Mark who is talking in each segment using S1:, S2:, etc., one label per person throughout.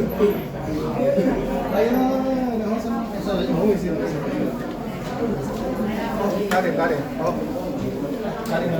S1: 係啊，你開心，唔好意思，唔好意思。好，搞掂，好，搞掂啦。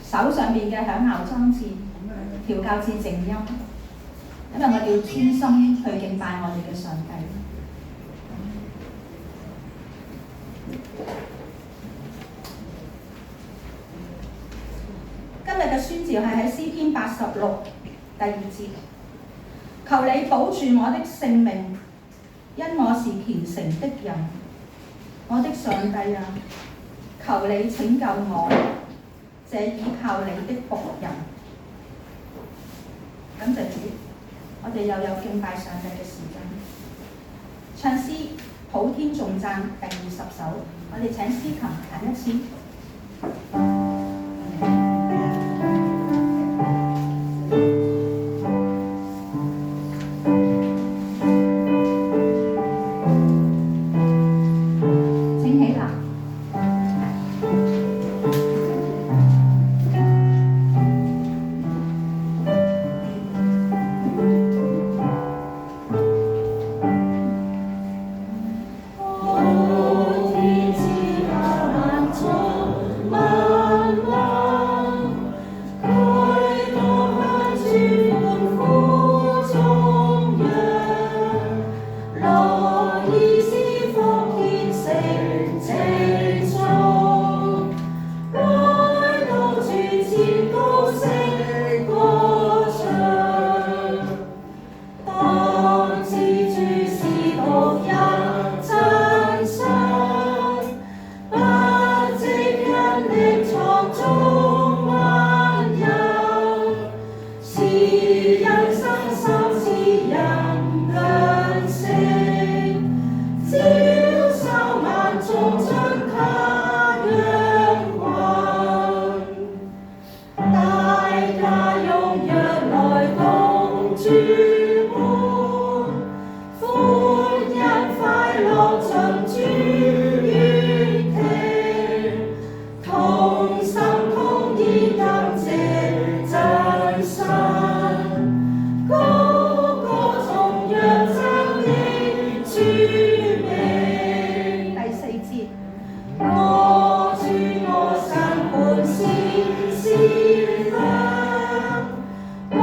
S2: 手上邊嘅響效裝置、調校至靜音，因為我哋要專心去敬拜我哋嘅上帝。今日嘅宣召係喺詩篇86第2節，求你保住我的性命，因我是虔誠的人。我的上帝啊，求你拯救我。這倚靠你的僕人，感謝主，我哋又有敬拜上帝嘅時間。唱詩普天頌讚第20首，我哋請司琴彈一次。
S3: 來以是福建成這
S2: 我主我神磐石是亮，我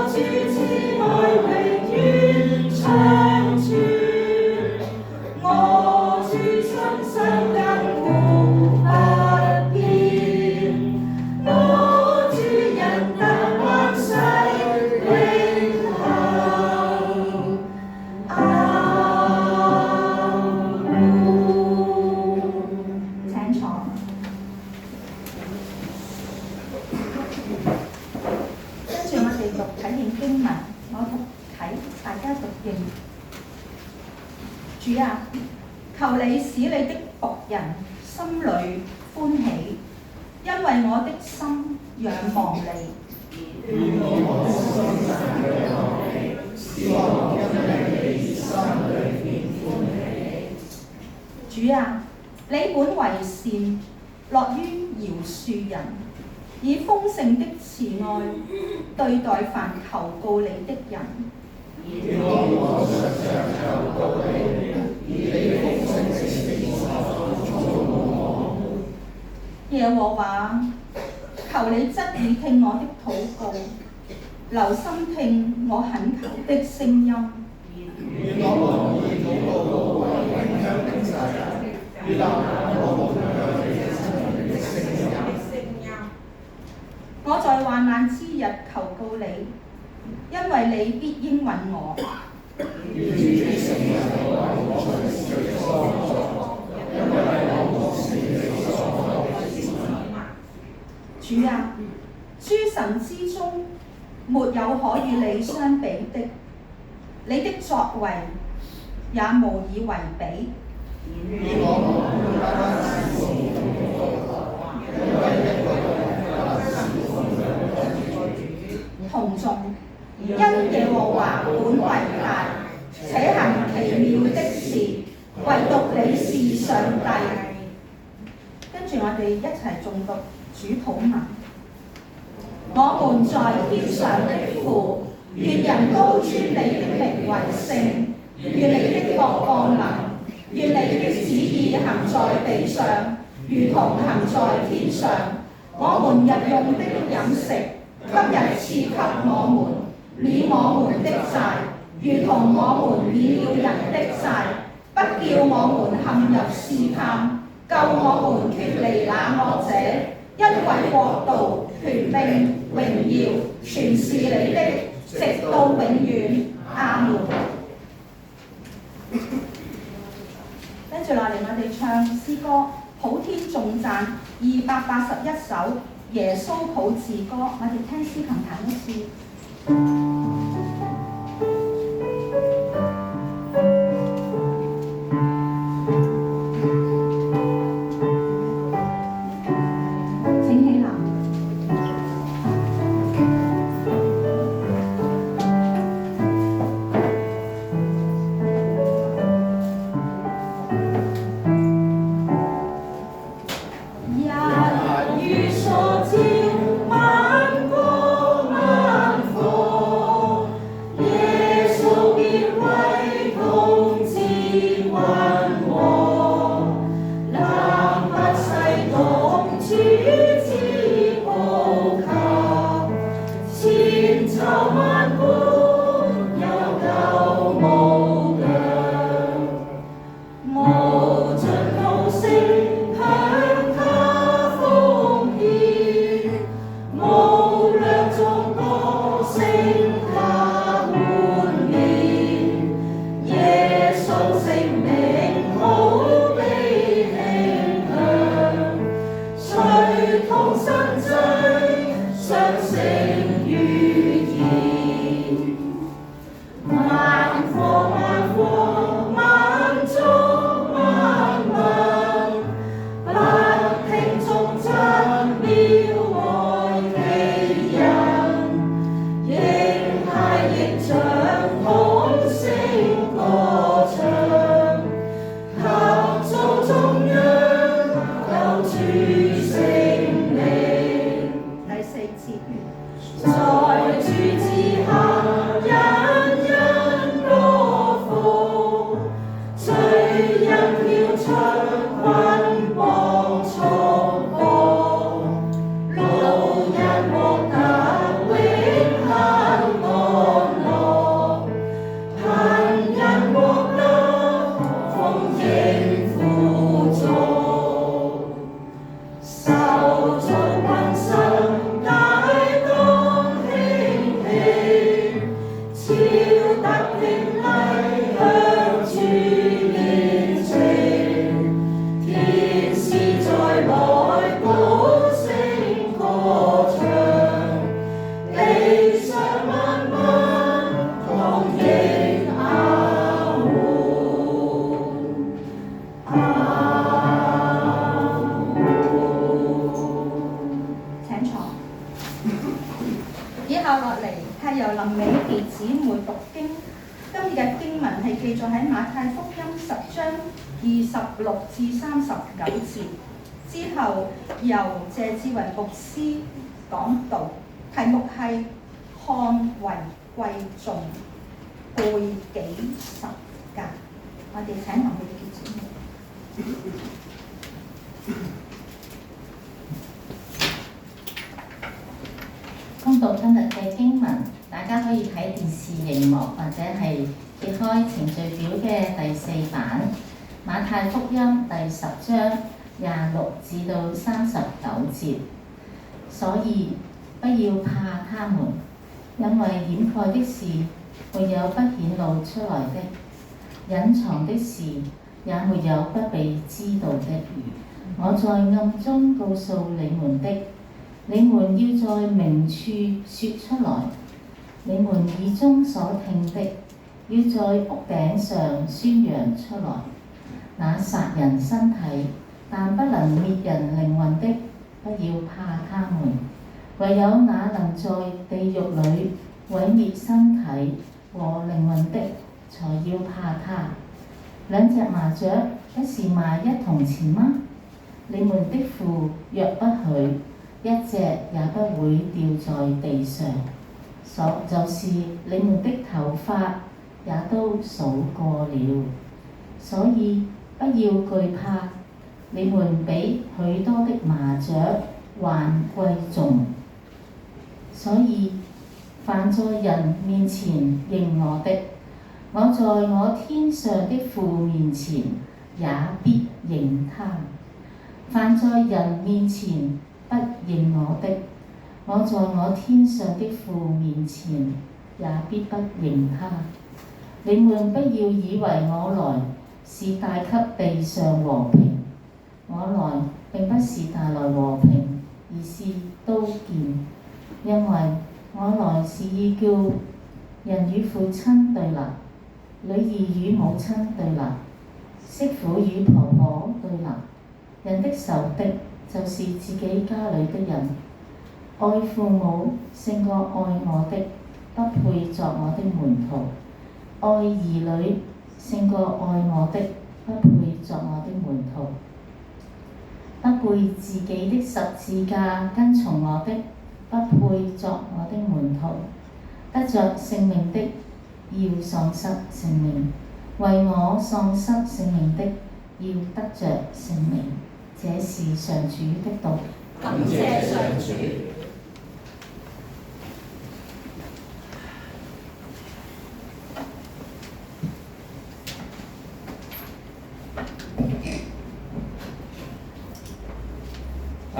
S2: 主慈愛永遠長存，我主心上亙古不變，我主仁德萬世永恆。阿門。請坐。跟住我哋讀睇見經文，我讀睇，大家讀認。主啊，求你使你的僕人心裏歡喜，因為我的心仰望你。主啊，你本為善，樂於饒恕人，以豐盛的慈愛對待凡求告你的人。耶和華，求你側耳聽我的禱告，留心聽我懇求的聲音。我在患難之日求告你，因為你必應允我。主啊，諸神之中沒有可與你相比的，你的作為也無以為比。同頌，因耶和華本為大，且行奇妙的事，唯獨你是上帝。跟住我哋一齊誦讀主禱文。我們在天上的父，願人都尊你的名為聖，願你的國降臨，願你的旨意行在地上，如同行在天上。我們日用的飲食，今日賜給我們，免我們的債，如同我們免了人的債，不叫我們陷入試探，救我們脫離那惡者，因為國度、權柄、榮耀，全是你的，直到永遠。阿門。跟住落嚟，我哋唱詩歌《普天頌讚》281首耶穌普治歌，我哋聽詩琴彈一次。臨尾兒姊妹讀經。今日嘅經文係記載喺馬太福音10章26至39節。之後由謝志雲牧師講道，題目係看為貴重，背己十架。我哋請同佢結姊妹。
S3: 恭讀今日嘅經文，大家可以睇電視熒幕或者係揭開程序表嘅第4版，馬太福音第10章26至到39節。所以不要怕他們，因為掩蓋的事沒有不顯露出來的，隱藏的事也沒有不被知道的。我在暗中告訴你們的，你們要在明處說出來；你們耳中所聽的，要在屋頂上宣揚出來。那殺人身體但不能滅人靈魂的，不要怕他們；唯有那能在地獄裏毀滅身體和靈魂的，才要怕他。兩隻麻雀不是賣一銅錢嗎？你們的父若不許，一隻也不會掉在地上。就是你們的頭髮也都數過了。所以不要懼怕，你們比許多的麻雀還貴重。所以凡在人面前認我的，我在我天上的父面前也必認他；凡在人面前不認我的，我在我天上的父面前也必不認他。你們不要以為我來是帶給地上和平，我來並不是帶來和平，而是刀劍。因為我來是要叫人與父親對立，女兒與母親對立，媳婦與婆婆對立。人的仇敵就是自己家裏的人。愛父母勝過愛我的，不配作我的門徒；愛兒女勝過愛我的，不配作我的門徒。不背自己的十字架跟從我的，不配作我的門徒。得着性命的，要喪失性命；為我喪失性命的，要得着性命。這是上主的道。
S2: 感謝上主。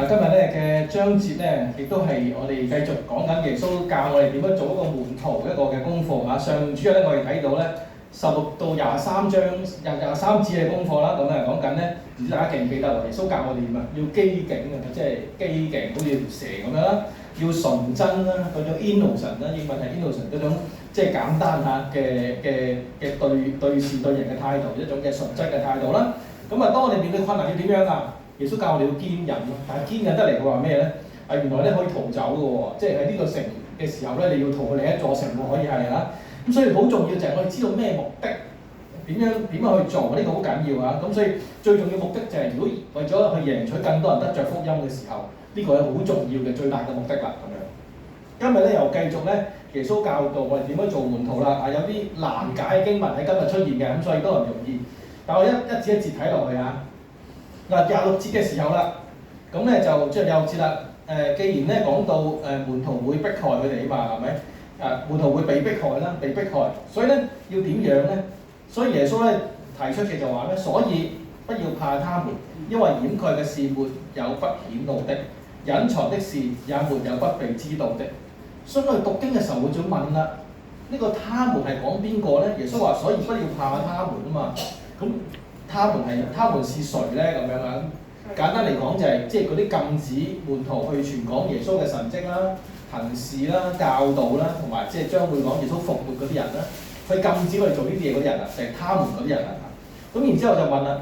S1: 今日咧嘅章節咧，亦都係我哋繼續講緊耶穌教我哋點樣做一個門徒一個嘅功課啊。上主日咧，我哋睇到咧16到23章23節嘅功課啦。咁啊講緊咧，唔知大家記唔記得喎？耶穌教我哋點啊？要機警啊，即係機警，好似條蛇咁樣啦。要純真啦，嗰種 innocent 啦，英文係 innocent 嗰種，即係簡單嚇嘅對事對人嘅態度，一種嘅純真嘅態度啦。咁啊，當我哋面對困難要點樣啊？耶穌教我哋要堅忍咯，但係堅忍得嚟佢話咩咧？原來咧可以逃走嘅喎，即係喺呢個城嘅時候咧，你要逃去另一座城喎，可以係啦。咁所以好重要就係我哋知道咩目的，點樣去做，呢個好緊要啊。咁所以最重要目的就係如果為咗去贏取更多人得着福音嘅時候，呢個係好重要嘅最大嘅目的啦。咁樣今日咧又繼續咧，耶穌教導我哋點樣做門徒啦。有啲難解嘅經文喺今日出現嘅，咁所以都唔容易。但我一節一節睇落去啊。嗱26節嘅時候啦，咁咧就即係26節啦。既然咧講到門徒會迫害佢哋啊嘛，係咪？門徒會被迫害啦，被迫害，所以咧要點樣咧？所以耶穌咧提出嘅就話咧，所以不要怕他們，因為掩蓋嘅事沒有不顯露的，隱藏的事也沒有不被知道的。所以我哋讀經嘅時候會就問啦，呢個他們係講邊個咧？耶穌話：所以不要怕他們啊嘛。咁他們是誰咧？咁樣啊？簡單嚟講就係即係嗰啲禁止門徒去傳講耶穌嘅神蹟啦、行事啦、教導啦，同埋即係將會講耶穌復活嗰啲人啦，去禁止佢哋做呢啲嘢嗰啲人啊，就係他們嗰啲人啊。咁然之後就問啦，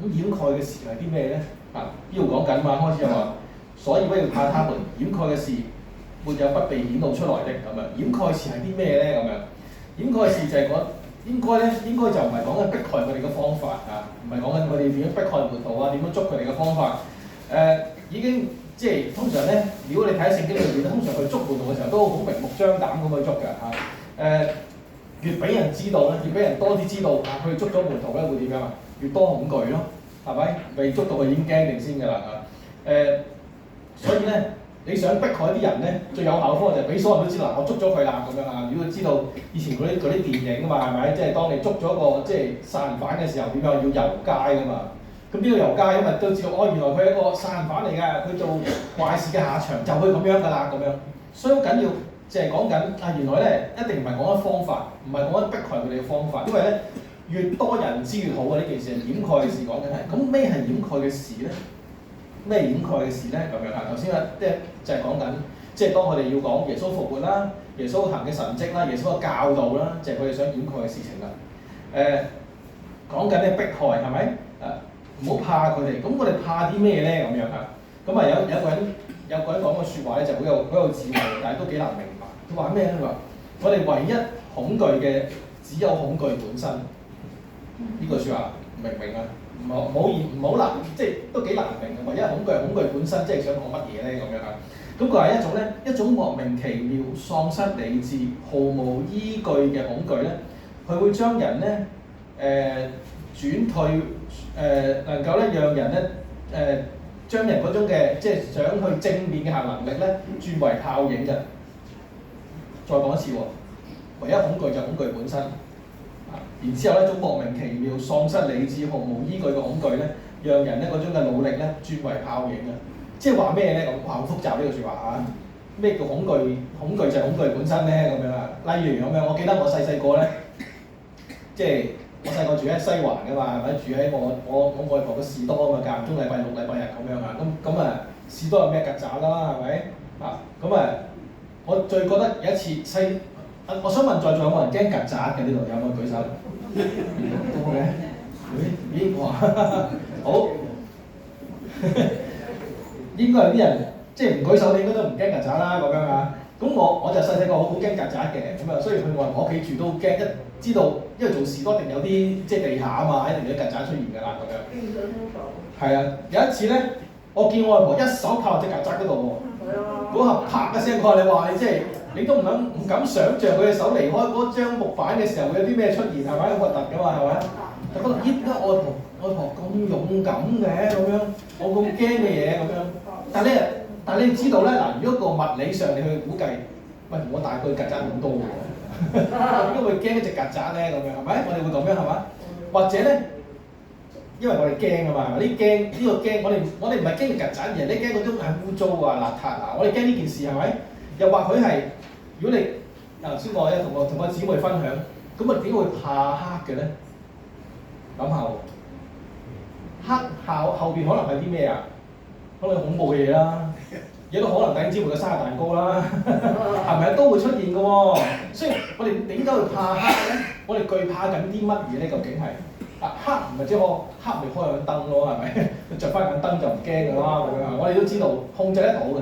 S1: 咁掩蓋嘅事係啲咩咧？呢度講緊嘛，開始就話，所以不要怕他們，掩蓋嘅事沒有不被顯露出來的咁樣。掩蓋詞係啲咩咧？咁樣掩蓋詞就係講應該就唔係講緊迫害佢哋嘅方法啊，唔係講緊佢哋點樣迫害門徒啊，點樣捉佢哋嘅方法。已經即係通常咧，如果你睇聖經裏邊，通常佢捉門徒嘅時候都好明目張膽咁去捉㗎嚇。越俾人知道咧，越俾人多啲知道啊，佢捉咗門徒咧會點樣啊？越多恐懼咯，係咪？未捉到佢已經驚定先㗎啦嚇。所以咧，你想迫害啲人咧，最有效嘅方法就係俾所有人都知道，我捉咗佢啦咁樣啊。如果知道以前嗰啲電影啊嘛，係咪？即係當你捉咗個即係殺人犯嘅時候，點樣要遊街㗎嘛？咁邊度遊街？因為都知道哦，原來佢係一個殺人犯嚟㗎，佢做壞事嘅下場就會咁樣㗎啦咁樣。所以好緊要，就係講緊啊，原來咧一定唔係講緊方法，唔係講緊迫害佢哋嘅方法，因為咧越多人知越好啊！呢件事係掩蓋嘅事講緊係。咁咩係掩蓋嘅事咧？咩掩蓋嘅事咧？咁樣啊，頭先啊，即係就係講緊，即係當我哋要講耶穌復活啦，耶穌行嘅神蹟啦，耶穌嘅教導啦，就係佢哋想掩蓋嘅事情啦。講緊咧迫害係咪？唔好怕佢哋，咁我哋怕啲咩咧？咁樣嚇，咁啊有個人講個説話咧，就好有智慧，但係都幾難明白。佢話咩咧？佢話我哋唯一恐懼嘅只有恐懼本身。呢句説話明唔明啊？唔好難，即係都幾難明嘅。唯一恐懼係恐懼本身，即係想講乜嘢咧？咁樣嚇，咁佢係一種莫名其妙、喪失理智、毫無依據嘅恐懼咧，佢會將人咧轉退。能夠咧讓人咧將人嗰種嘅即係想去正面嘅行能力咧轉為泡影嘅。再講一次喎，唯一恐懼就恐懼本身。然之後咧，一種莫名其妙、喪失理智、毫無依據嘅恐懼咧，讓人咧嗰種嘅努力咧轉為泡影嘅。即係話咩咧？咁話好複雜呢個説話嚇。咩叫恐懼？恐懼就係恐懼本身咧咁樣啊。例如咁樣，我記得我細個咧，即係。我細個住喺西環㗎嘛，係咪住喺我外婆嘅士多啊嘛，間唔中禮拜六、禮拜日咁樣啊，咁啊士多有咩曱甴啦，係咪啊？咁啊，我最覺得有一次我想問在座有冇人驚曱甴嘅呢度？有冇舉手？多嘅，咦哇好，應該有啲人即係唔舉手，你應該都唔驚曱甴啦咁樣啊。咁我就細個好驚曱甴嘅，咁啊，所以去外婆屋企住都驚，一知道因為做士多一定有啲即係地下啊嘛，一定有曱甴出現㗎啦咁樣。經常聽到。係啊，有一次咧，我見我外婆一手拍落隻曱甴嗰度喎，嗰下啪一聲，你話你即係你都唔敢想像佢嘅手離開嗰張木板嘅時候會有啲咩出現係咪？好核突㗎嘛係咪？就覺得咦點解外婆咁勇敢嘅咁樣，我咁驚嘅嘢咁樣，但係你知道咧嗱，如果個物理上你去估計，喂我大概曱甴咁多喎，點解會驚一隻曱甴咧？咁樣係咪？我哋會咁樣係嘛？或者咧，因為我哋驚啊嘛，呢個驚，我哋唔係驚曱甴，而係你驚嗰種係污糟啊、邋遢啊，我哋驚呢件事係咪？又或許係，如果你頭先我咧同我姊妹分享，咁啊點會怕黑嘅咧？諗下喎，黑後邊可能係啲咩啊？可能恐怖嘅嘢啦，亦都可能弟兄姊妹嘅生日蛋糕啦，係咪都會出現嘅喎？所以我哋點解會怕黑咧？我哋懼怕緊啲乜嘢咧？究竟係黑唔係即係我黑咪開緊燈咯，係咪？着翻緊燈就唔驚㗎啦咁樣。我哋都知道控制得到嘅，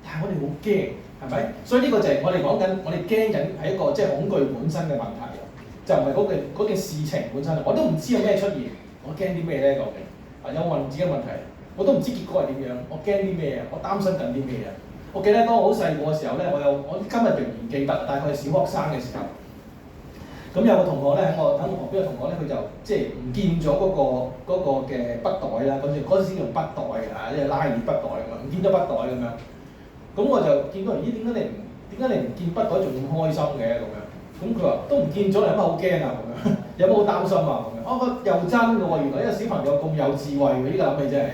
S1: 但係我哋好驚，係咪？所以呢個就係我哋講緊，我哋驚緊係一個即係恐懼本身嘅問題，就唔係嗰件事情本身。我都唔知有咩出現，我驚啲咩咧？究竟有冇問自己問題？我都唔知結果係點樣，我驚啲咩啊？我擔心緊啲咩啊？我記得當我好細個嘅時候咧，我今日仍然記得，大概係小學生嘅時候，咁有個同學咧，我旁邊嘅同學咧，佢就即係唔見咗嗰個嘅筆袋啦，嗰陣時用筆袋嘅嚇，即係拉鍊筆袋咁樣，唔見咗筆袋咁樣。咁我就見到咦，點解你唔見筆袋仲咁開心嘅咁樣？咁佢話都唔見咗，你有乜好驚啊？咁樣有冇好擔心啊？咁樣又真嘅喎，原來一個小朋友咁有智慧嘅，呢個諗起真係。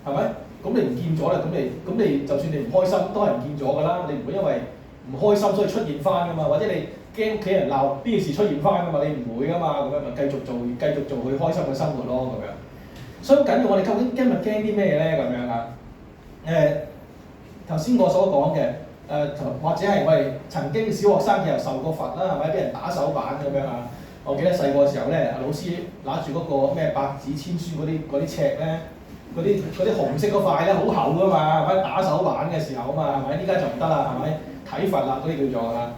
S1: 係咪？咁你唔見咗啦，咁你就算你唔開心，都係唔見咗㗎啦。你唔會因為唔開心所以出現翻㗎嘛？或者你驚屋企人鬧呢件事出現翻㗎嘛？你唔會㗎嘛？咁樣咪繼續做佢開心嘅生活咯，咁樣。所以緊要我哋究竟今日驚啲咩咧？咁樣啊？頭先我所講嘅或者係我哋曾經小學生嘅又受過罰啦，係咪？俾人打手板咁樣啊？我記得細個嘅時候咧，老師拿住嗰個咩百子千書嗰啲尺咧。嗰啲紅色嗰塊咧好厚噶嘛，係咪打手板嘅時候啊嘛，係咪？依家就唔得啦，係咪？體罰啦嗰啲叫做嚇。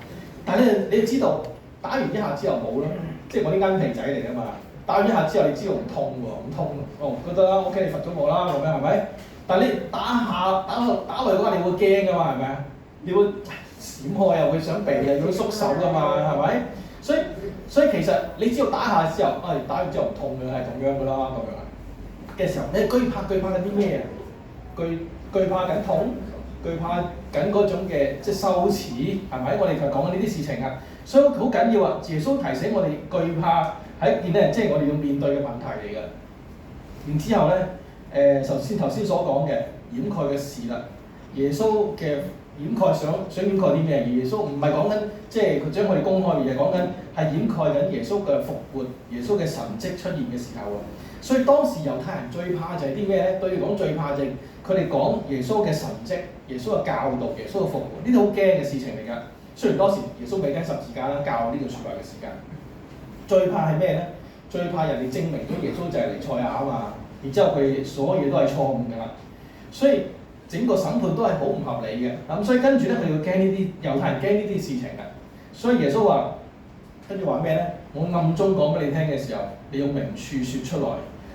S1: 但係咧，你要知道打完一下之後冇啦，即係嗰啲奀皮仔嚟噶嘛。打完一下之後，你知道唔痛喎，唔痛哦，覺得啦 OK， 你罰咗我啦咁樣係咪？但係你打落去嘅話，你會驚噶嘛係咪啊？你會閃開又會想避又會縮手噶嘛係咪？所以其實你只要打下之後，打完之後唔痛嘅係咁樣噶啦咁樣。嘅時候，你懼怕緊啲咩啊？懼怕緊痛，懼怕緊嗰種嘅即係羞恥，係咪？我哋就講緊呢啲事情啊，所以好緊要啊！耶穌提醒我哋懼怕係一件咧，即係我哋要面對嘅問題嚟㗎。然之後咧，頭先所講嘅掩蓋嘅事啦，耶穌嘅掩蓋想掩蓋啲咩？而耶穌唔係講緊即係佢將我哋公開，而係講緊係掩蓋緊耶穌嘅復活、耶穌嘅神蹟出現嘅時候啊。所以當時猶太人最怕就係啲咩咧？對佢講最怕就係佢哋講耶穌嘅神蹟、耶穌嘅教導、耶穌嘅復活，呢啲好驚嘅事情嚟㗎。雖然當時耶穌俾緊十字架啦，教呢個説話嘅時間，最怕係咩咧？最怕人哋證明咗耶穌就係彌賽亞啊嘛，然之後佢所有嘢都係錯誤㗎啦。所以整個審判都係好唔合理嘅。咁所以跟住咧，佢哋會驚呢啲猶太人驚呢啲事情㗎。所以耶穌話跟住話咩咧？我暗中講俾你聽嘅時候，你用明處説出來。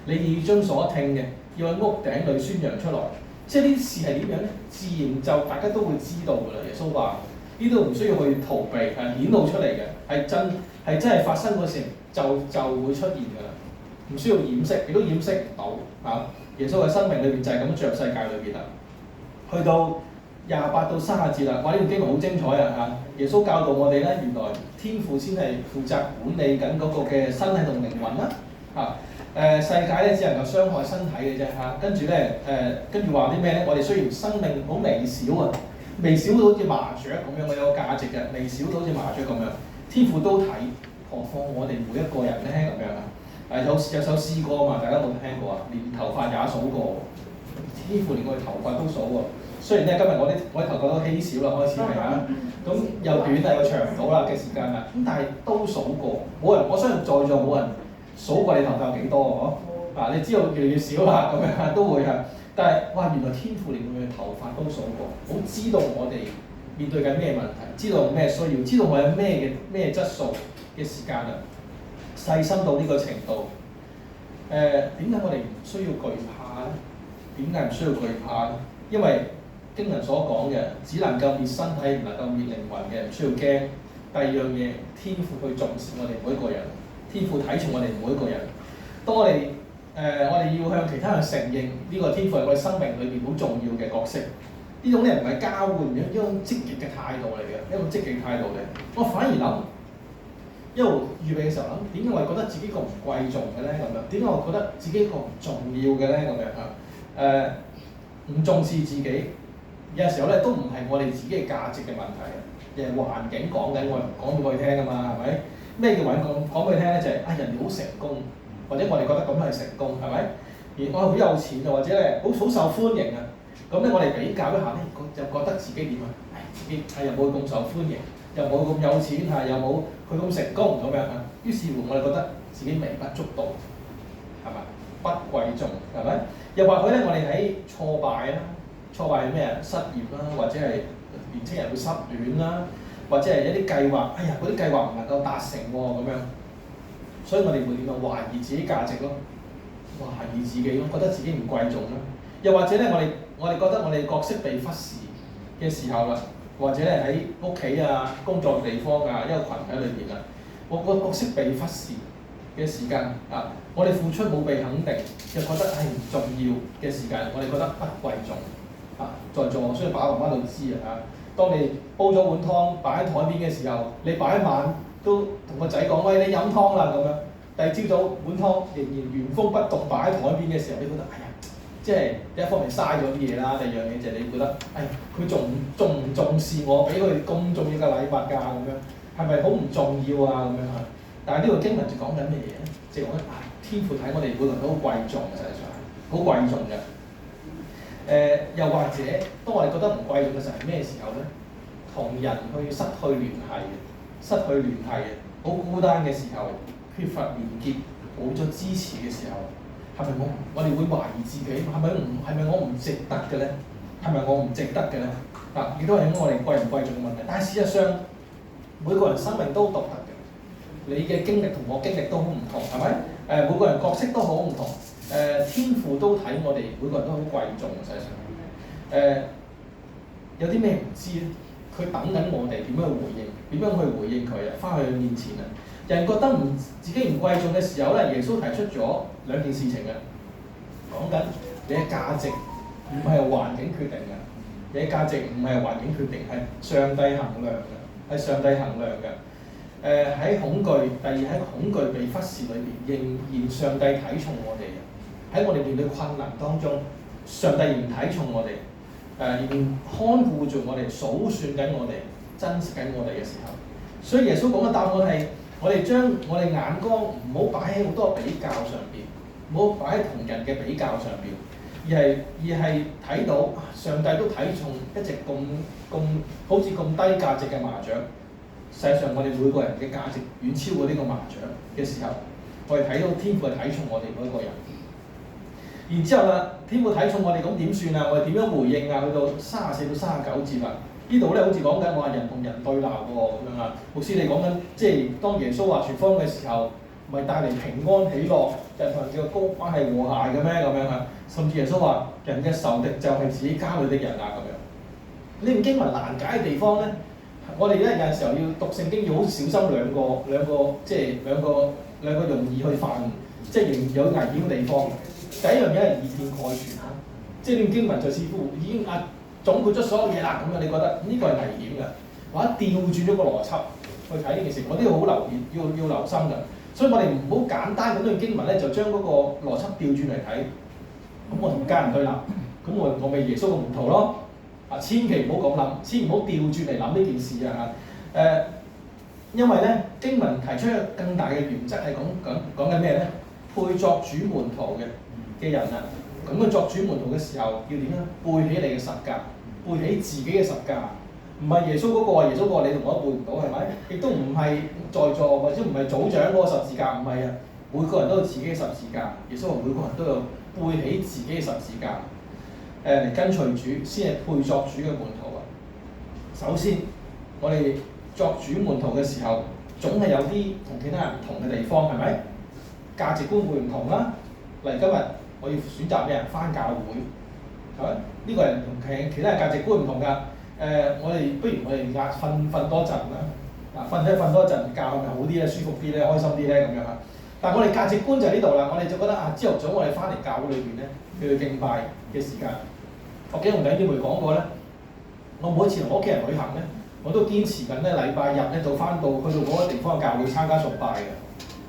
S1: 你耳中所聽嘅，要喺屋頂裏宣揚出來。即係呢啲事係點樣咧？自然就大家都會知道㗎啦。耶穌話：呢度唔需要去逃避，係顯露出嚟嘅，係真係發生嗰時就會出現㗎啦。唔需要掩飾，亦都掩飾唔到嚇。耶穌嘅生命裏邊就係咁樣進入世界裏邊啦。去到28到30節啦，哇！呢段經文好精彩啊嚇！耶穌教導我哋咧，原來天父先係負責管理緊嗰個嘅身體同靈魂啦嚇。世界咧只能夠傷害身體嘅啫嚇，跟住咧跟住話啲咩咧？我哋雖然生命好微小啊，微小到好似麻雀咁樣，我有個價值嘅，微小到好似麻雀咁樣，天父都睇，何況我哋每一個人咧咁樣啊？有首詩歌啊嘛，大家有冇聽過啊？連頭髮也數過，天父連我哋頭髮都數喎。雖然咧今日我啲頭髮都稀少啦，開始係啊，咁又短啊又長唔到啦嘅時間啦，咁但係都數過，冇人，我相信在座冇人數過你頭髮有幾多喎？你知道越嚟越少啦，咁樣都會係。但係哇，原來天父連我哋頭髮都數過，好知道我哋面對緊咩問題，知道咩需要，知道我有咩質素嘅時間啊，細心到呢個程度。點解我哋唔需要懼怕咧？點解唔需要懼怕咧？因為經文所講嘅，只能夠滅身體，唔能夠滅靈魂嘅，唔需要驚。第二樣嘢，天父去重視我哋每一個人。天父睇重我哋每一個人。當我哋要向其他人承認呢個天父係我哋生命裏邊好重要嘅角色，呢種咧唔係交換嘅，一種積極嘅態度嚟嘅，一種積極態度嚟。我反而諗，一路預備嘅時候諗，點解我係覺得自己個唔貴重嘅咧？咁樣，點解我覺得自己個唔重要嘅咧？咁樣啊，唔重視自己，有時候咧都唔係我哋自己嘅價值嘅問題，而係環境講緊，我唔講俾佢聽㗎嘛，係咪？咩叫環境講俾佢聽咧？就係人哋好成功，或者我哋覺得咁係成功，係咪？而我好有錢啊，或者咧好受歡迎啊，咁咧我哋比較一下咧，就覺得自己點啊？自己又冇佢咁受歡迎，又冇咁有錢嚇，又冇佢咁成功咁樣啊。於是乎我哋覺得自己微不足道，係咪？不貴重，係咪？又或許咧，我哋喺挫敗啦，挫敗係咩啊？失業啦，或者係年青人會失戀啦，或者係一啲計劃，嗰啲計劃唔能夠達成喎咁樣，所以我哋會點啊？懷疑自己價值咯，懷疑自己咯，覺得自己唔貴重啦。又或者咧，我哋覺得我哋角色被忽視嘅時候啦，或者係喺屋企啊、工作地方啊、一個群體裏邊啊，我個角色被忽視嘅時間啊，我哋付出冇被肯定，又覺得係唔重要嘅時間，我哋覺得不貴重啊。在座我相信爸爸媽媽都知啊嚇。當你煲咗碗湯擺喺台邊嘅時候，你擺一晚都同個仔講：喂，你飲湯啦咁樣。第二朝早碗湯仍然原封不動擺喺台邊嘅時候，你覺得即係一方面嘥咗啲嘢啦，第二樣嘢就係你覺得佢重唔重視我俾佢咁重要嘅禮物㗎咁樣，係咪好唔重要啊咁樣啊？但係呢個經文就講緊咩嘢咧？即係講天父睇我哋每個人都好貴重嘅，實際上好貴重嘅。又或者當我哋覺得唔貴重嘅時候係咩時候咧？同人去失去聯繫嘅，好孤單嘅時候，缺乏連結，冇咗支持嘅時候，係咪我哋會懷疑自己係咪我唔值得嘅咧？係咪我唔值得嘅咧？亦都係我哋貴唔貴重嘅問題。但係事實上，每個人生命都獨特嘅，你嘅經歷同我經歷都好唔同，係咪？每個人角色都好唔同。天父都睇我哋每個人都好貴重，實際上。有啲咩唔知咧？佢等緊我哋點樣去回應，點樣去回應佢啊？翻去佢面前啊！人覺得自己唔貴重嘅時候咧，耶穌提出咗兩件事情嘅，講緊你嘅價值唔係環境決定嘅，你嘅價值唔係環境決定，係上帝衡量嘅，係上帝衡量嘅。喺恐懼，第二喺恐懼被忽視裏邊，仍然上帝睇重我哋。喺我哋面對困難當中，上帝仍然睇重我哋。仍然看顧住我哋，數算緊我哋，珍惜緊我哋嘅時候，所以耶穌講嘅答案係：我哋將我哋眼光唔好擺喺好多比較上邊，唔好擺喺同人嘅比較上邊，而係睇到上帝都睇重一隻咁好似咁低價值嘅麻雀。實際上，我哋每個人嘅價值遠超過呢個麻雀嘅時候，我哋睇到天父係睇重我哋每一個人。然之後啦，天父睇重我哋咁點算啊？我哋點樣回應啊？去到34到39節啦，呢度咧好似講緊我話人同人對鬧喎咁樣啊。牧師你講緊即係當耶穌話傳福音嘅時候，唔係帶嚟平安喜樂，人同人嘅關係和諧嘅咩咁樣啊？甚至耶穌話人嘅仇敵就係自己家裏的人啊咁樣。呢段經文難解嘅地方咧，我哋咧有陣時候要讀聖經要好小心兩個容易去犯，即係仍然有危險嘅地方。第一樣嘢係以偏概全嚇，即係呢段經文就似乎已經總括咗所有嘢啦咁樣，你覺得呢個係危險嘅，或者調轉咗個邏輯去睇呢件事，我都要好留意，要留心嘅。所以我哋唔好簡單咁段經文咧，就將嗰個邏輯調轉嚟睇。咁我同家人對立，咁我咪耶穌嘅門徒咯。千祈唔好咁諗，千祈唔好調轉嚟諗呢件事啊！因為咧經文提出一個更大嘅原則係講緊咩咧？配作主門徒嘅人啊，咁佢作主門徒嘅時候要點咧？背起你嘅十架，背起自己嘅十架，唔係耶穌嗰個，耶穌嗰個你同我都背唔到係咪？亦都唔係在座或者唔係組長嗰個十字架，唔係啊！每個人都有自己嘅十字架，耶穌話每個人都有背起自己嘅十字架，嚟跟隨主先係配作主嘅門徒啊！首先，我哋作主門徒嘅時候，總係有啲同其他人唔同嘅地方，係咪？價值觀會唔同啦。例如今日我要選擇咩人返教會，係咪？呢個人同其他人價值觀唔同㗎。我哋不如我哋瞓多陣啦。瞓多陣覺係咪好啲咧？舒服啲咧？開心啲咧？咁樣啊。但係我哋價值觀就喺呢度啦。我哋就覺得朝頭早我哋返嚟教會裏邊咧，去敬拜嘅時間。我記得同弟兄姊妹講過咧，我每一次同我屋企人旅行咧，我都堅持緊咧，禮拜日咧就返到去到嗰個地方嘅教會參加崇拜嘅。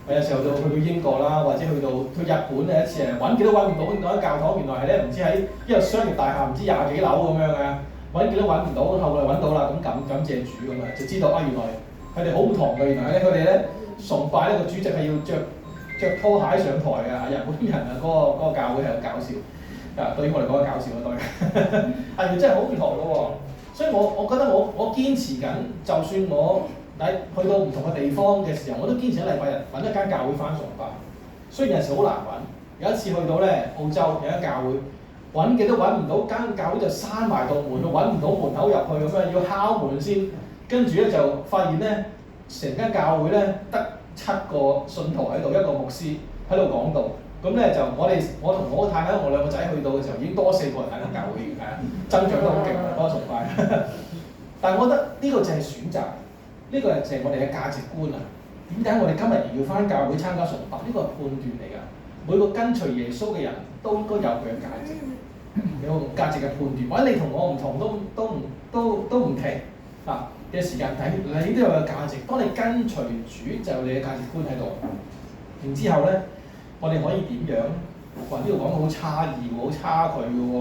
S1: 有時候就去到英國啦，或者去日本咧，一次揾幾都揾唔到，嗰間教堂原來係咧唔知喺一個商業大廈唔知20幾樓咁樣嘅，揾幾都揾唔到，後來揾到啦，咁感謝主咁啊，就知道啊原來佢哋好唔同嘅，原來咧佢哋咧崇拜呢個主席係要着拖鞋上台嘅，日本人啊嗰個教會係好搞笑，對於我嚟講係搞笑啊當然，係真係好唔同嘅喎，所以我覺得我堅持緊，就算我去到唔同嘅地方嘅時候，我都堅持喺禮拜日揾一間教會返崇拜。雖然有時好難揾，有一次去到咧澳洲有間教會，揾極都揾唔到，間教會就閂埋道門，揾唔到門口入去咁樣，要敲門先。跟住咧就發現咧，成間教會咧得7個信徒喺度，一個牧師喺度講道。咁咧就我同我太太我兩個仔去到嘅時候，已經多4個人喺間教會，增長得好勁啊，多崇拜。但係我覺得呢個就係選擇。呢個就係我哋嘅價值觀啊！點解我哋今日要返教會參加崇拜？呢個係判斷嚟㗎。每個跟隨耶穌嘅人都應該有佢嘅價值，有價值嘅判斷。或者你同我唔同都唔奇嘅時間睇，你都有個價值。當你跟隨主，就有你嘅價值觀喺度。然之後咧，我哋可以點樣？話呢度講到好差異喎，好差距嘅喎，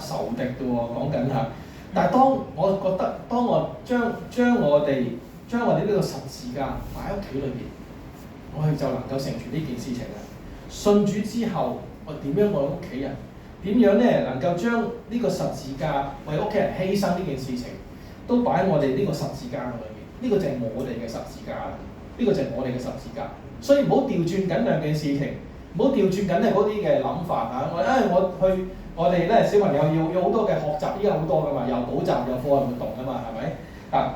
S1: 仇敵嘅喎，講緊嚇。但係當我將我哋呢個十字架擺喺屋企裏邊，我哋就能夠成全呢件事情啦。信主之後，我點樣愛屋企人？點樣咧能夠將呢個十字架為屋企人犧牲呢件事情，都擺喺我哋呢個十字架裏面。呢個就係我哋嘅十字架啦。呢個就係我哋嘅十字架。所以唔好調轉緊兩件事情。唔好調轉緊咧嗰啲嘅諗法嚇。我哋咧小朋友要好多嘅學習，依家好多噶嘛，又補習又課外活動噶嘛，係咪？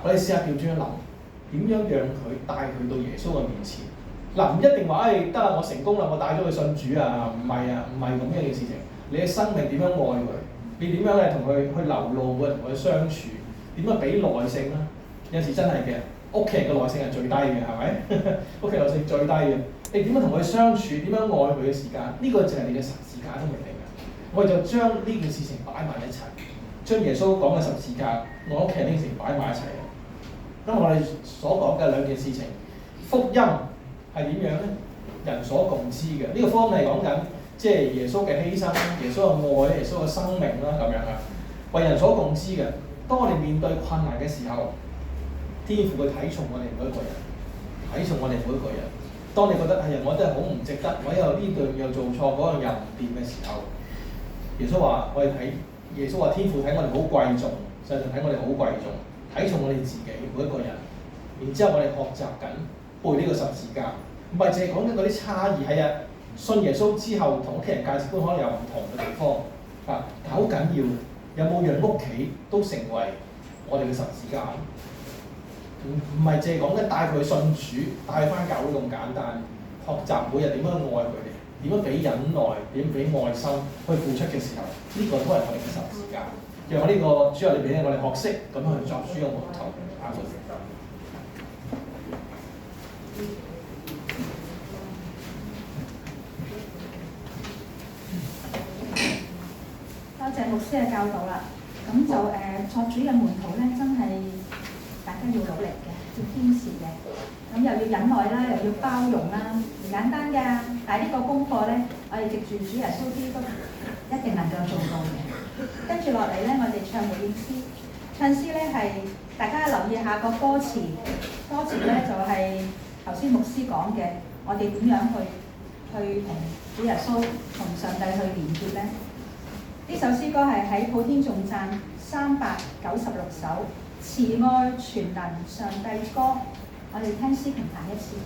S1: 我哋試下調轉一諗，點樣讓佢帶佢到耶穌嘅面前？唔一定話得啦，我成功啦，我帶咗佢信主啊，唔係啊，唔係咁樣嘅事情。你嘅生命點樣愛佢？你點樣咧同佢去流露嘅，同佢相處？點樣俾耐性啦？有時真係嘅，屋企人嘅耐性係最低嘅，係咪？屋企耐性最低嘅，你點樣同佢相處？點樣愛佢嘅時間？呢個就係你嘅十字架都未定嘅。我哋就將呢件事情擺埋一齊，將耶穌講嘅十字架，我屋企人呢件事情擺埋一齊嘅。咁我哋所講嘅兩件事情，福音係點樣咧？人所共知嘅，呢個福音係講緊即係耶穌嘅犧牲、耶穌嘅愛、耶穌嘅生命啦，咁樣啊，為人所共知嘅。當我哋面對困難嘅時候，天父會睇重我哋每一個人，睇重我哋每一個人。當你覺得我真係好唔值得，我又呢樣又做錯，嗰樣又唔掂嘅時候，耶穌話我哋耶穌話天父睇我哋好貴重，實際睇我哋好貴重，睇重我哋自己每一個人。然之後我哋學習緊背呢個十字架，唔係淨係講緊嗰啲差異，係信耶穌之後同屋企人價值觀可能有唔同嘅地方但好緊要，有冇讓屋企都成為我哋嘅十字架？唔係淨係講緊帶佢信主，帶翻教會咁簡單。學習每日點樣愛佢哋，點樣俾忍耐，點樣俾愛心去付出嘅時候，呢個都係我哋嘅十字架。讓我呢個主日裏邊我哋學識咁樣去作主嘅門徒。阿門。
S2: 多謝牧師嘅教導啦。咁就作主嘅門徒咧，真係大家要努力嘅，要堅持嘅。咁又要忍耐啦，又要包容啦，唔簡單㗎。但係呢個功課咧，我哋藉住主耶穌基督一定能夠做到嘅。跟住落嚟咧，我哋唱回應詩。唱詩咧係大家留意下個歌詞，歌詞咧就係頭先牧師講嘅，我哋點樣去同主耶穌、同上帝去連結咧？呢首詩歌係喺普天頌讚396首慈愛全能上帝歌，我哋聽詩評彈一次。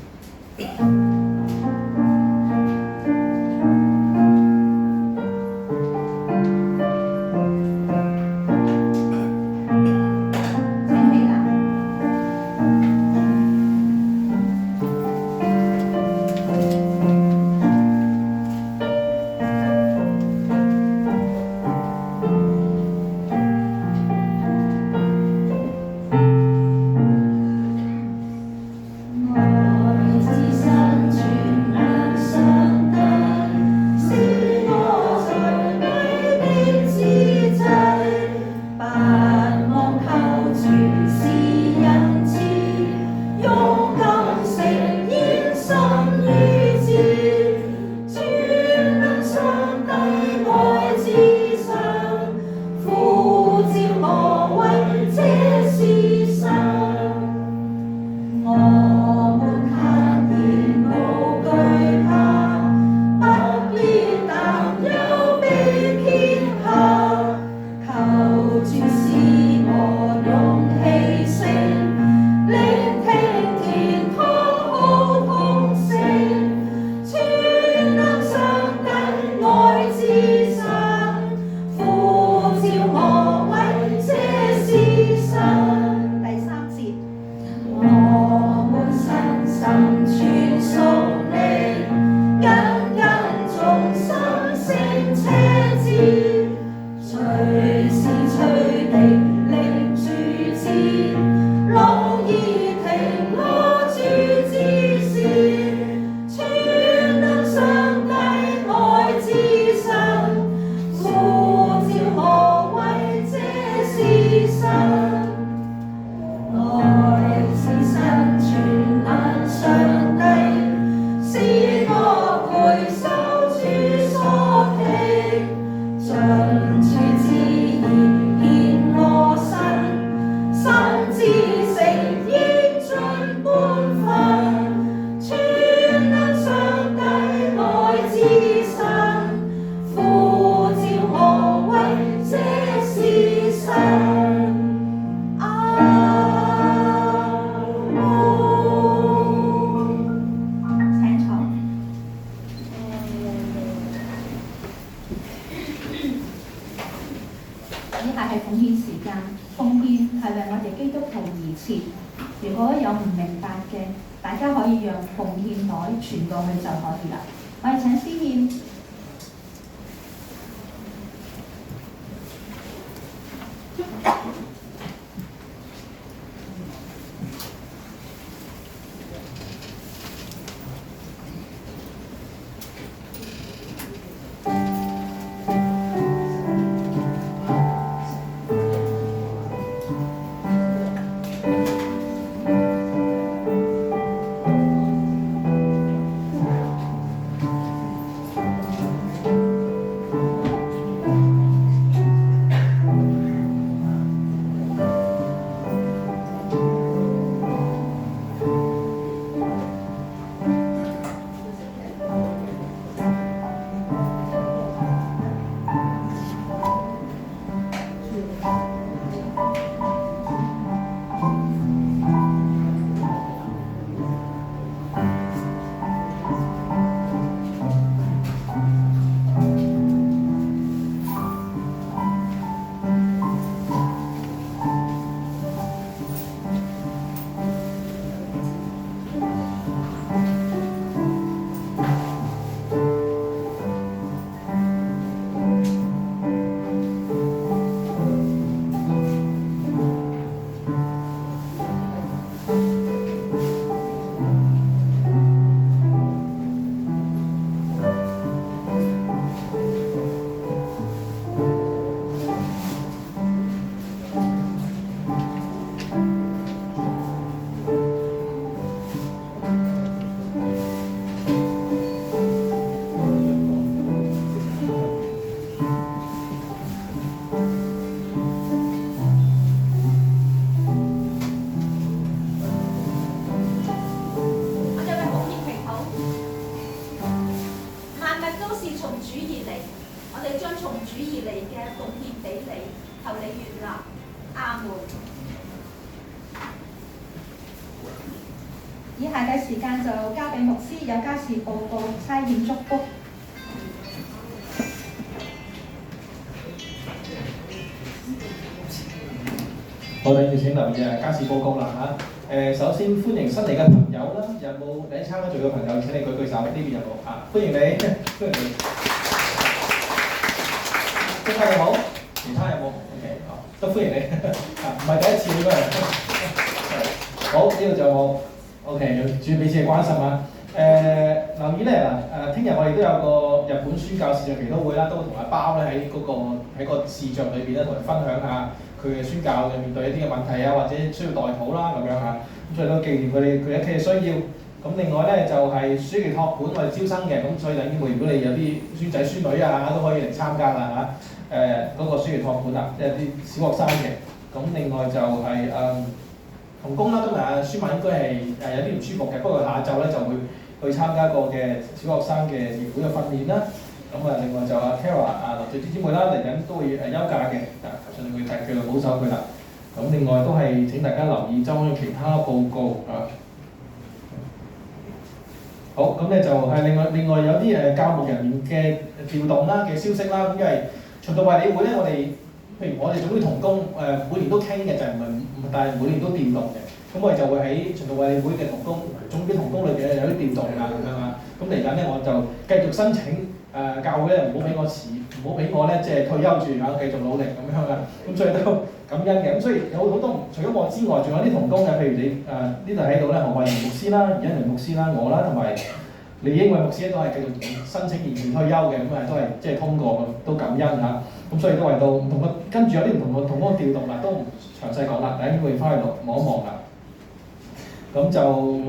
S2: 以下係奉獻時間，奉獻係為我哋基督徒而設。如果有唔明白嘅，大家可以讓奉獻袋傳過去就可以啦。我哋請司獻。以下嘅時間就交俾牧師，有家事報告、差遣祝福。
S1: 好，你哋請留意家事報告啦嚇。首先歡迎新嚟嘅朋友啦，有冇你參加聚嘅朋友？請你舉手，呢邊有冇啊？歡迎你，歡迎你。其他有冇？其他有冇 ？OK， 都歡迎你。唔係第一次呢個人。好，呢度就有冇 ？OK， 主彼此嘅關心啊。留意咧嗱，聽日我哋都有個日本宣教視像祈禱會啦，都會同阿包咧喺個視像裏邊咧，同佢分享下佢嘅宣教嘅面對一啲嘅問題啊，或者需要代禱啦咁樣嚇。咁所以都紀念佢哋一企嘅需要。咁另外咧就係暑期託管我哋招生嘅，咁所以等於如果你有啲孫仔孫女啊，都可以嚟參加啦嚇。嗰個暑期託管啊，即係啲小學生嘅。咁另外就係同工啦，今日阿舒曼應該係有啲唔舒服嘅，不過下晝咧就會去參加個嘅小學生嘅協會嘅訓練啦。咁另外就阿 Kara 林姐姊妹啦，嚟緊都會休假嘅，盡量去繼續保守佢啦。咁另外都係請大家留意周嘅其他報告啊。好，咁咧就係另外有啲教牧人員嘅調動啦嘅消息啦。因為循道衛理會咧，譬如我哋總會同工每年都傾嘅，就係但係每年都調動嘅。咁我哋就會喺循道衛理會嘅同工總會同工裏邊有啲調動啊咁樣啊。咁嚟緊咧我就繼續申請教會咧，唔好俾我遲，唔好俾我咧即係退休住啊，繼續努力咁樣啊。咁所以都感恩嘅。咁所以有好多除咗我之外，仲有啲同工嘅，譬如你呢度喺度咧，何慧仁牧師啦、余恩明牧師啦、我啦，同埋李英偉牧師都係繼續申請延遲退休嘅，咁都係即係通過嘅，都感恩嚇。咁所以都為到唔同嘅，跟住有啲唔同嘅同工調動啦，都唔詳細講啦，大家會翻去望一望啦。咁就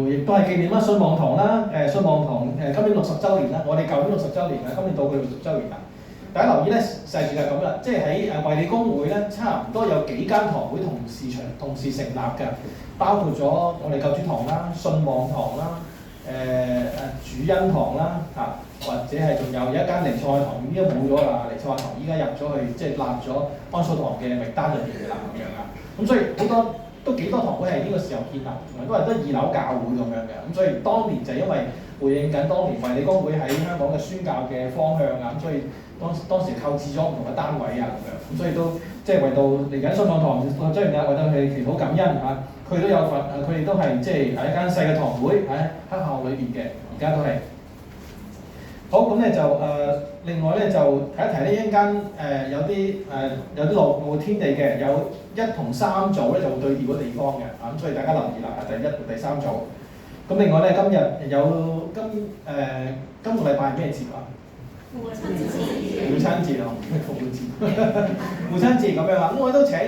S1: 亦都係紀念啦，信望堂啦，信望堂今年60週年啦，我哋舊年60週年啦，今年到佢60週年啦。大家留意咧，細節就係咁啦，即係喺衛理公會咧，差唔多有幾間堂會同時成立嘅，包括咗我哋救主堂啦、信望堂啦、主恩堂啦或者係仲有一間彌賽亞堂，依家冇咗啦，彌賽亞堂依家入咗去，即係納咗安素堂嘅名單入邊嘅啦咁樣啊。咁所以都幾多堂會係呢個時候建立，都係得2樓教會咁樣嘅。咁所以當年就因為回應緊當年衛理公會喺香港嘅宣教嘅方向啊，咁所以當時購置咗唔同嘅單位啊咁樣，咁所以都即係為到嚟緊信望堂將來為到佢哋祈禱感恩嚇，佢哋都有份，佢哋都係即係喺一間細嘅堂會喺黑校裏邊嘅，而家都係。好咁咧就另外咧就提一提呢，一陣間有啲路天地嘅，有1同3組咧就會對調嘅地方嘅，咁所以大家留意啦，第1同第3組。咁另外咧今日有今個禮拜係咩節啊？父親節啊，復活節，父親節咁樣啊，咁我都請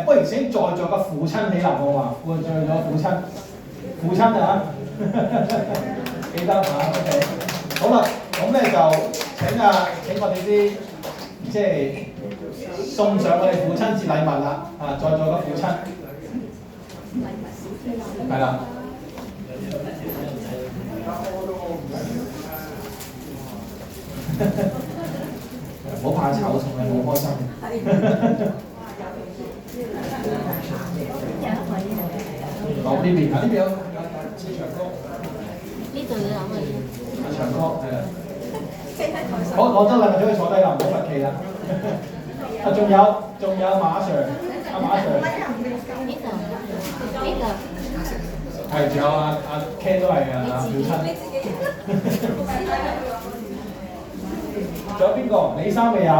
S1: 不如請在座嘅父親起立好嘛？在座父親啊，記得嚇 ，OK， 好啦，咁咧就請我哋啲即係送上我哋父親節禮物啦，在座嘅父親，係啦。唔好怕醜，從來冇開心。講呢邊，呢邊有長哥。
S3: 呢度有乜嘢？
S1: 長哥係啦。好，攞咗禮物就可以坐低啦，唔好客氣啦。仲有馬 Sir， 馬 Sir。
S3: 呢度。
S1: 係，仲有阿Ken 都係啊，表親。仲有邊個？李生未有？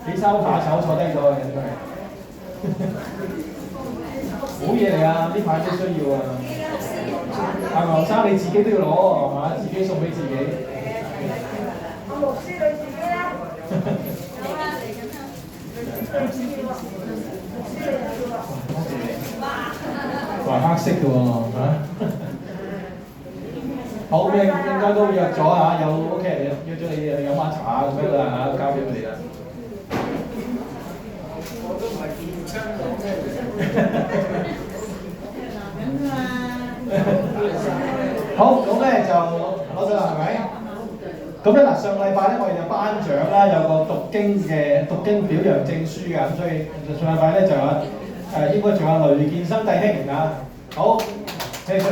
S1: 李生怕醜坐低咗嘅應該係。好嘢嚟啊！呢排都需要啊。阿牛生你自己都要攞係嘛？自己送俾自己。
S4: 阿牧師你自己啦。
S1: 多謝你。話黑色嘅喎嚇。好嘅，應該都約咗嚇，有 OK 約咗你飲下茶咁樣啦嚇，交俾佢哋啦。
S4: 我都唔係父親，
S1: 好，咁咧就攞咗啦，係咪？咁咧嗱，上禮拜咧我哋就頒獎啦，有個讀經表揚證書㗎，咁所以上禮拜咧就有應該仲有雷健生弟兄啊，好，聽出嚟。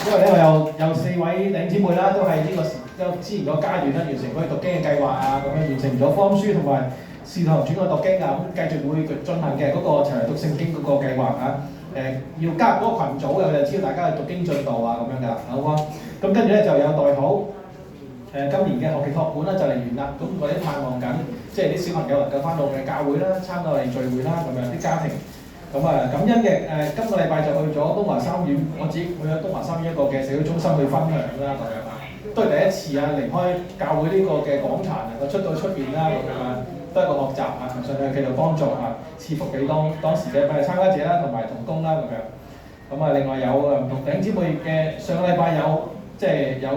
S1: 因為咧我有4位弟兄姊妹啦，都係呢個之前個階段咧完成佢讀經嘅計劃啊，咁樣完成咗福音書同埋使徒行傳個讀經啊，咁繼續會進行嘅嗰個齊嚟讀聖經嗰個計劃啊，要加入嗰個群組嘅，就知道大家嘅讀經進度啊咁樣㗎啦，好啊。咁跟住咧就有代禱，今年嘅學期託管咧就嚟完啦，咁我哋盼望緊，即係啲小朋友能夠翻到嘅教會啦，參加我哋聚會啦，咁樣啲家庭。咁感恩嘅今個禮拜就去咗東華三院，我自己去咗東華三院一個嘅社區中心去分享啦，咁樣啊，都係第一次啊，離開教會呢個嘅廣場能夠出到出邊啦，咁樣啊，都係一個學習啊，同上帝繼續幫助啊，賜福俾當時嘅參加者啦，同埋同工啦，咁樣。咁另外有唔同弟兄姊妹嘅上個禮拜有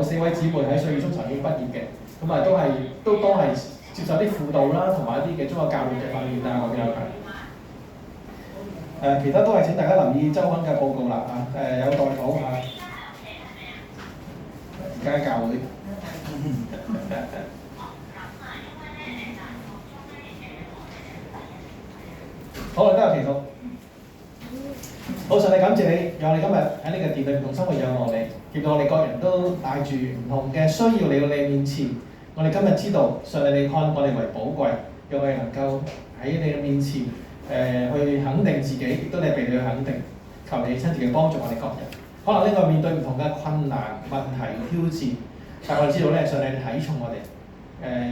S1: 4位姊妹喺信義中神學院畢業嘅，咁都係接受啲輔導啦，同埋一啲嘅宗教教育嘅訓練啊，咁樣嘅。其他都係請大家留意週刊嘅報告啦嚇，有代禱嚇，而家教會。好，今日祈禱。好，上帝感謝你，讓我哋今日喺呢個殿裏同生活仰望你，叫到我哋各人都帶住唔同嘅需要嚟到你面前。我哋今日知道，上帝你看我哋為寶貴，讓我哋能夠喺你嘅面前。去肯定自己，亦都係被你去肯定。求你親自嘅幫助我哋各人。可能呢個面對唔同嘅困難、問題、挑戰，但我哋知道咧，上帝睇重我哋，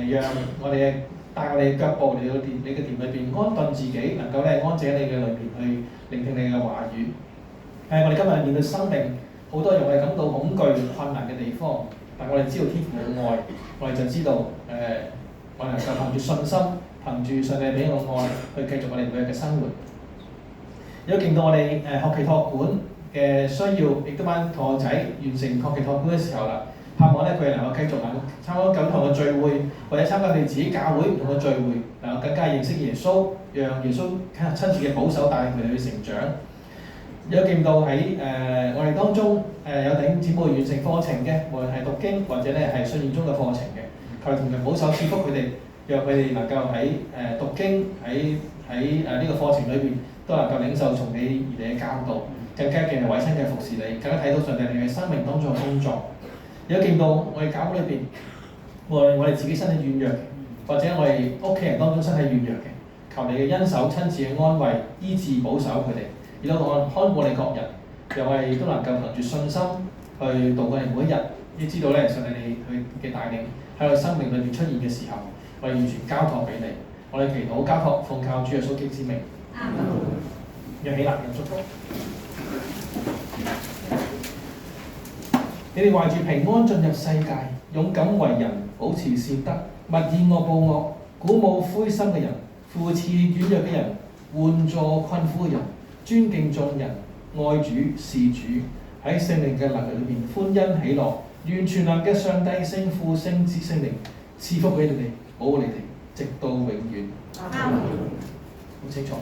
S1: 讓我哋帶我哋嘅腳步嚟到你嘅殿裏邊安頓自己，能夠咧安靜喺你嘅裏邊去聆聽你嘅話語。我哋今日面對生命好多讓我哋感到恐懼、困難嘅地方，但我哋知道天父嘅愛，我哋就知道我哋能夠憑住信心。憑住上帝俾我愛，去繼續我哋每日嘅生活。如果見到我哋學期託管嘅需要，亦都班同學仔完成學期託管嘅時候啦，盼望咧佢哋能夠繼續參加唔同嘅聚會，或者參加你自己教會唔同嘅聚會，能夠更加認識耶穌，讓耶穌親自嘅保守帶佢哋去成長。如果見到喺我哋當中有弟兄姊妹完成課程嘅，無論係讀經或者咧係信仰中嘅課程嘅，求同人保守賜福佢哋。讓佢哋能夠喺讀經喺呢個課程裏邊都能夠領受從你而嚟嘅教導，更加嘅委身嘅服侍你，更加睇到上帝你嘅生命當中嘅工作。如果見到我哋教會裏邊，無論我哋自己身體軟弱嘅，或者我哋屋企人當中身體軟弱嘅，求你嘅恩手親自嘅安慰、醫治、保守佢哋，亦都看顧你各日，讓我哋都能夠憑住信心去度過你每一日。你知道咧，上帝你佢嘅帶領喺我哋生命裏面出現嘅時候，我哋完全交託俾你。我哋祈禱交託，奉靠主耶穌基督之名。讓起立嘅祝福。你哋懷住平安進入世界，勇敢為人，保持善德，勿以惡報惡，鼓舞灰心嘅人，扶持軟弱嘅人，援助困苦嘅人，尊敬眾人，愛主事主，喺聖靈嘅能力裏邊歡欣喜樂，願全能嘅上帝聖父聖子聖靈賜福俾你哋，保護你哋，直到永遠。好清楚。